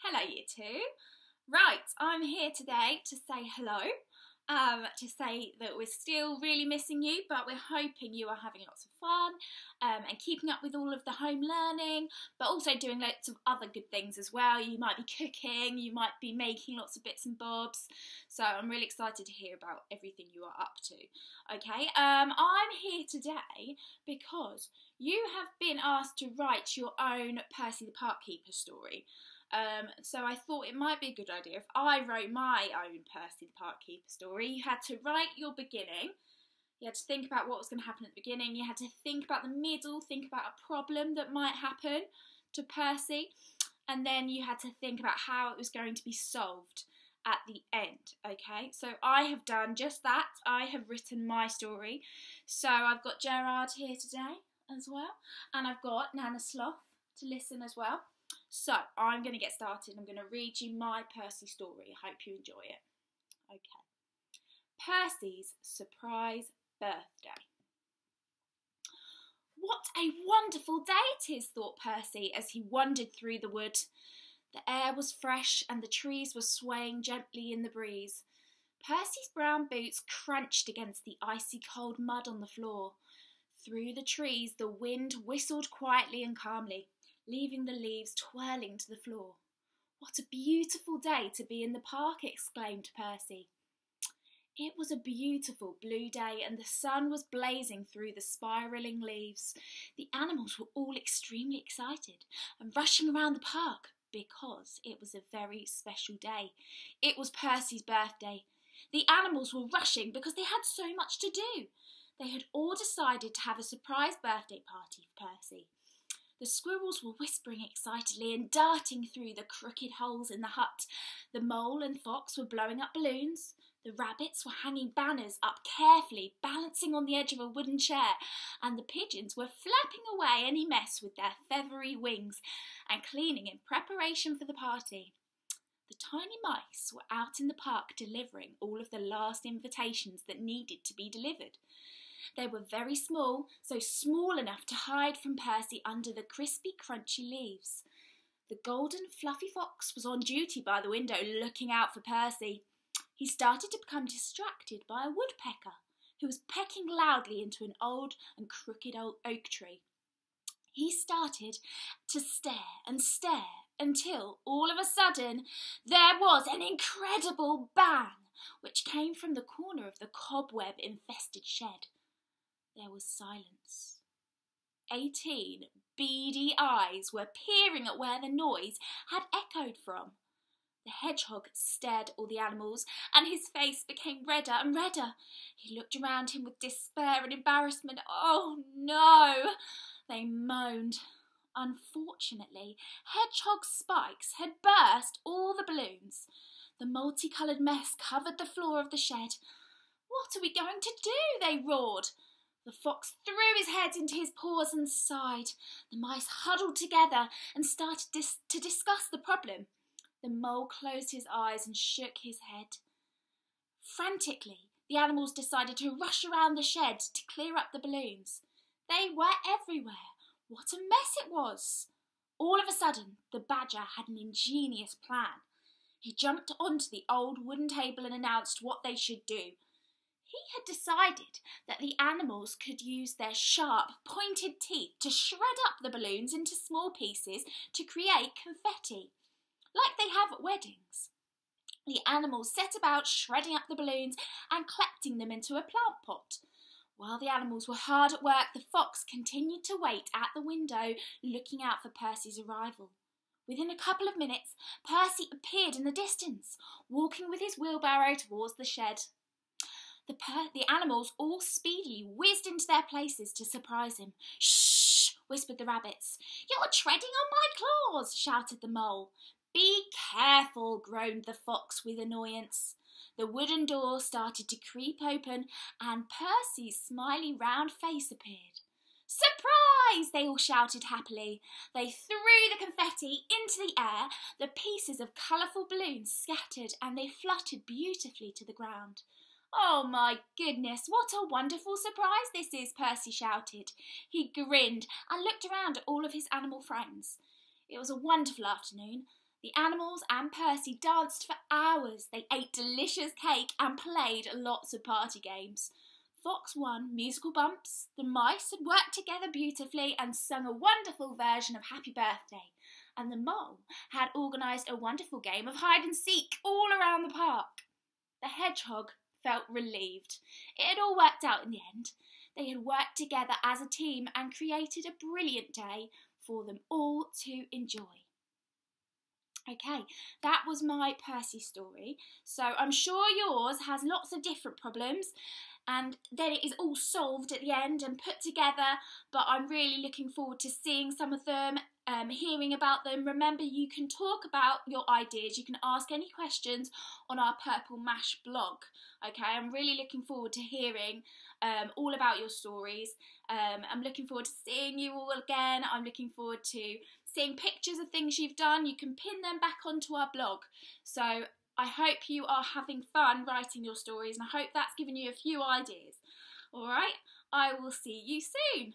Hello you two. Right, I'm here today to say hello, to say that we're still really missing you, but we're hoping you are having lots of fun and keeping up with all of the home learning, but also doing lots of other good things as well. You might be cooking, you might be making lots of bits and bobs, so I'm really excited to hear about everything you are up to. Okay, I'm here today because you have been asked to write your own Percy the Park Keeper story. So I thought it might be a good idea if I wrote my own Percy the Park Keeper story. You had to write your beginning, you had to think about what was going to happen at the beginning, you had to think about the middle, think about a problem that might happen to Percy, and then you had to think about how it was going to be solved at the end, okay? So I have done just that. I have written my story. So I've got Gerard here today as well, and I've got Nana Sloth to listen as well. So, I'm going to get started. I'm going to read you my Percy story. I hope you enjoy it. Okay. Percy's surprise birthday. What a wonderful day it is, thought Percy as he wandered through the wood. The air was fresh and the trees were swaying gently in the breeze. Percy's brown boots crunched against the icy cold mud on the floor. Through the trees, the wind whistled quietly and calmly, leaving the leaves twirling to the floor. What a beautiful day to be in the park, exclaimed Percy. It was a beautiful blue day and the sun was blazing through the spiralling leaves. The animals were all extremely excited and rushing around the park because it was a very special day. It was Percy's birthday. The animals were rushing because they had so much to do. They had all decided to have a surprise birthday party for Percy. The squirrels were whispering excitedly and darting through the crooked holes in the hut. The mole and fox were blowing up balloons. The rabbits were hanging banners up carefully, balancing on the edge of a wooden chair, and the pigeons were flapping away any mess with their feathery wings and cleaning in preparation for the party. The tiny mice were out in the park delivering all of the last invitations that needed to be delivered. They were very small, so small enough to hide from Percy under the crispy, crunchy leaves. The golden, fluffy fox was on duty by the window, looking out for Percy. He started to become distracted by a woodpecker, who was pecking loudly into an old and crooked old oak tree. He started to stare and stare until, all of a sudden, there was an incredible bang, which came from the corner of the cobweb-infested shed. There was silence. 18 beady eyes were peering at where the noise had echoed from. The hedgehog stared at all the animals, and his face became redder and redder. He looked around him with despair and embarrassment. Oh no, they moaned. Unfortunately, Hedgehog's spikes had burst all the balloons. The multicoloured mess covered the floor of the shed. What are we going to do? They roared. The fox threw his head into his paws and sighed. The mice huddled together and started to discuss the problem. The mole closed his eyes and shook his head. Frantically, the animals decided to rush around the shed to clear up the balloons. They were everywhere. What a mess it was! All of a sudden, the badger had an ingenious plan. He jumped onto the old wooden table and announced what they should do. He had decided that the animals could use their sharp, pointed teeth to shred up the balloons into small pieces to create confetti, like they have at weddings. The animals set about shredding up the balloons and collecting them into a plant pot. While the animals were hard at work, the fox continued to wait at the window, looking out for Percy's arrival. Within a couple of minutes, Percy appeared in the distance, walking with his wheelbarrow towards the shed. The animals all speedily whizzed into their places to surprise him. "Shh!" whispered the rabbits. "You're treading on my claws!" shouted the mole. "Be careful!" groaned the fox with annoyance. The wooden door started to creep open and Percy's smiley round face appeared. "Surprise!" they all shouted happily. They threw the confetti into the air. The pieces of colourful balloons scattered and they fluttered beautifully to the ground. "Oh my goodness, what a wonderful surprise this is," Percy shouted. He grinned and looked around at all of his animal friends. It was a wonderful afternoon. The animals and Percy danced for hours. They ate delicious cake and played lots of party games. Fox won musical bumps. The mice had worked together beautifully and sung a wonderful version of Happy Birthday. And the mole had organised a wonderful game of hide and seek all around the park. The hedgehog felt relieved. It had all worked out in the end. They had worked together as a team and created a brilliant day for them all to enjoy. Okay, that was my Percy story. So I'm sure yours has lots of different problems and then it is all solved at the end and put together, but I'm really looking forward to seeing some of them, hearing about them. Remember, you can talk about your ideas, you can ask any questions on our Purple Mash blog. Okay, I'm really looking forward to hearing all about your stories. I'm looking forward to seeing you all again. I'm looking forward to seeing pictures of things you've done. You can pin them back onto our blog. So I hope you are having fun writing your stories and I hope that's given you a few ideas. All right, I will see you soon.